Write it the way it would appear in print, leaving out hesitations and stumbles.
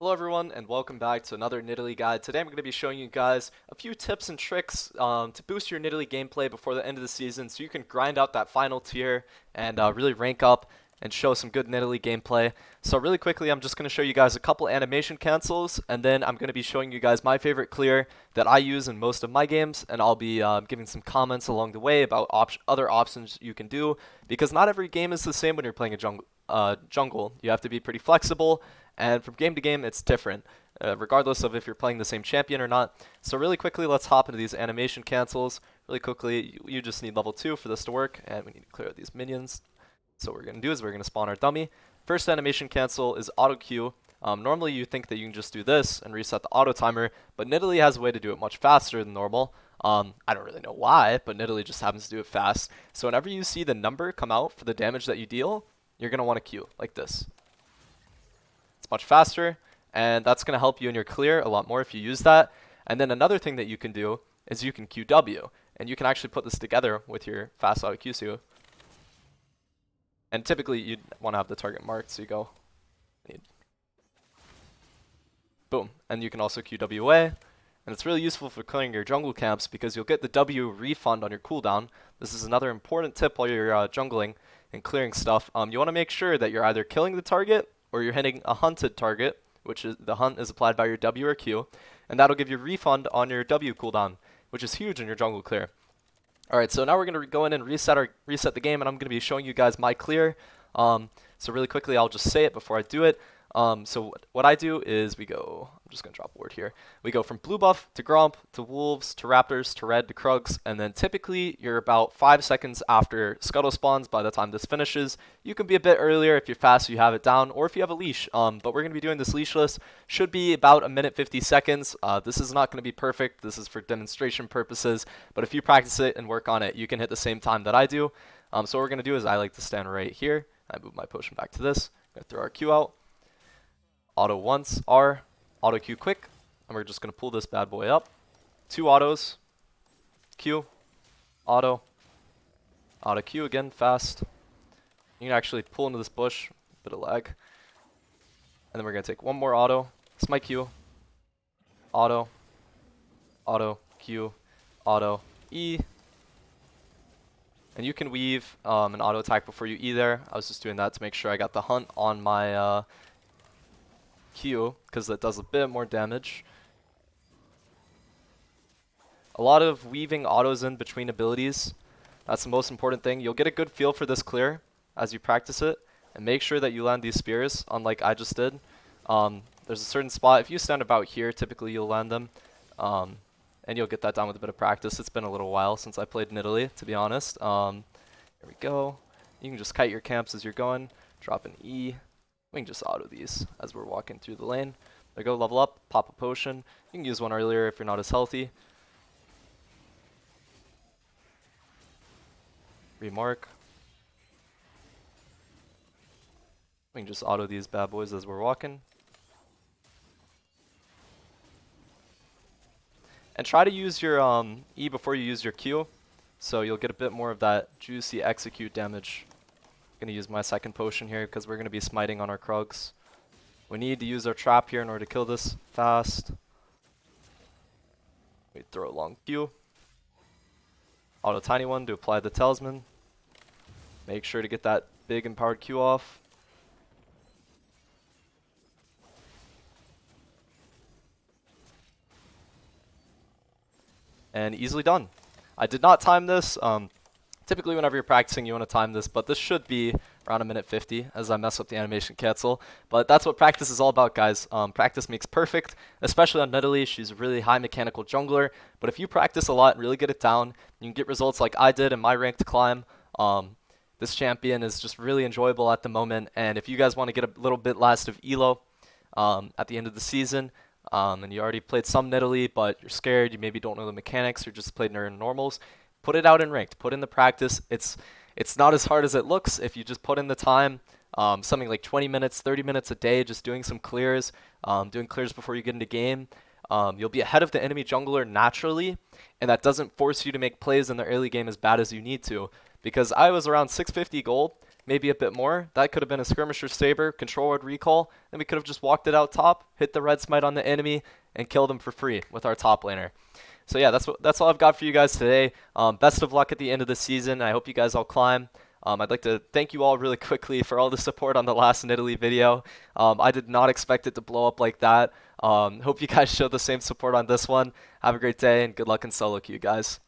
Hello everyone and welcome back to another Nidalee guide. Today I'm going to be showing you guys a few tips and tricks to boost your Nidalee gameplay before the end of the season so you can grind out that final tier and really rank up and show some good Nidalee gameplay. So really quickly I'm just going to show you guys a couple animation cancels and then I'm going to be showing you guys my favorite clear that I use in most of my games, and I'll be giving some comments along the way about other options you can do, because not every game is the same when you're playing a jungle. You have to be pretty flexible, and from game to game it's different, regardless of if you're playing the same champion or not. So really quickly, let's hop into these animation cancels. Really quickly, you just need level 2 for this to work, and we need to clear out these minions. So what we're going to do is we're going to spawn our dummy. First animation cancel is auto queue. Normally you think that you can just do this and reset the auto timer, but Nidalee has a way to do it much faster than normal. I don't really know why, but Nidalee just happens to do it fast. So whenever you see the number come out for the damage that you deal, you're going to want to queue like this. It's much faster, and that's going to help you in your clear a lot more if you use that. And then another thing that you can do is you can QW, and you can actually put this together with your fast auto Q. And typically you'd want to have the target marked, so you go, boom, and you can also QW away. And it's really useful for clearing your jungle camps because you'll get the W refund on your cooldown. This is another important tip while you're jungling and clearing stuff. You want to make sure that you're either killing the target or you're hitting a hunted target, which is the hunt is applied by your W or Q, and that'll give you a refund on your W cooldown, which is huge in your jungle clear. Alright, so now we're going to go in and reset the game, and I'm going to be showing you guys my clear. So really quickly, I'll just say it before I do it. So what I do is I'm just going to drop a word here. We go from blue buff to Gromp to Wolves to Raptors to Red to Krugs, and then typically you're about 5 seconds after Scuttle spawns by the time this finishes. You can be a bit earlier if you're fast so you have it down, or if you have a leash. But we're going to be doing this leashless. Should be about 1:50. This is not going to be perfect. This is for demonstration purposes, but if you practice it and work on it, you can hit the same time that I do. So what we're going to do is I like to stand right here. I move my potion back to this. I'm going to throw our Q out. Auto once, R, auto Q quick, and we're just going to pull this bad boy up. 2 autos, Q, auto, auto Q again, fast. You can actually pull into this bush, bit of lag. And then we're going to take one more auto, smite Q, auto, auto, Q, auto, E. And you can weave an auto attack before you E there. I was just doing that to make sure I got the hunt on my Q, because that does a bit more damage. A lot of weaving autos in between abilities. That's the most important thing. You'll get a good feel for this clear as you practice it, and make sure that you land these spears, unlike I just did. There's a certain spot, if you stand about here, typically you'll land them, and you'll get that down with a bit of practice. It's been a little while since I played Nidalee, to be honest. Here we go. You can just kite your camps as you're going, drop an E. We can just auto these as we're walking through the lane. There you go, level up, pop a potion. You can use one earlier if you're not as healthy. Remark. We can just auto these bad boys as we're walking. And try to use your E before you use your Q, so you'll get a bit more of that juicy execute damage. Going to use my second potion here because we're going to be smiting on our Krugs. We need to use our trap here in order to kill this fast. We throw a long Q. Auto tiny one to apply the talisman. Make sure to get that big empowered Q off. And easily done. I did not time this. Typically whenever you're practicing you want to time this, but this should be around 1:50 as I mess up the animation cancel. But that's what practice is all about, guys. Practice makes perfect, especially on Nidalee. She's a really high mechanical jungler, but if you practice a lot and really get it down, you can get results like I did in my ranked climb. This champion is just really enjoyable at the moment, and if you guys want to get a little bit last of ELO at the end of the season, and you already played some Nidalee, but you're scared, you maybe don't know the mechanics, or just played her in normals, put it out in ranked, put in the practice. It's not as hard as it looks if you just put in the time, something like 20 minutes, 30 minutes a day, just doing some clears, doing clears before you get into game. You'll be ahead of the enemy jungler naturally, and that doesn't force you to make plays in the early game as bad as you need to, because I was around 650 gold, maybe a bit more. That could have been a Skirmisher Saber, Control Ward Recall, and we could have just walked it out top, hit the red smite on the enemy, and killed him for free with our top laner. So yeah, that's all I've got for you guys today. Best of luck at the end of the season. I hope you guys all climb. I'd like to thank you all really quickly for all the support on the last Nidalee video. I did not expect it to blow up like that. Hope you guys show the same support on this one. Have a great day and good luck in solo queue, guys.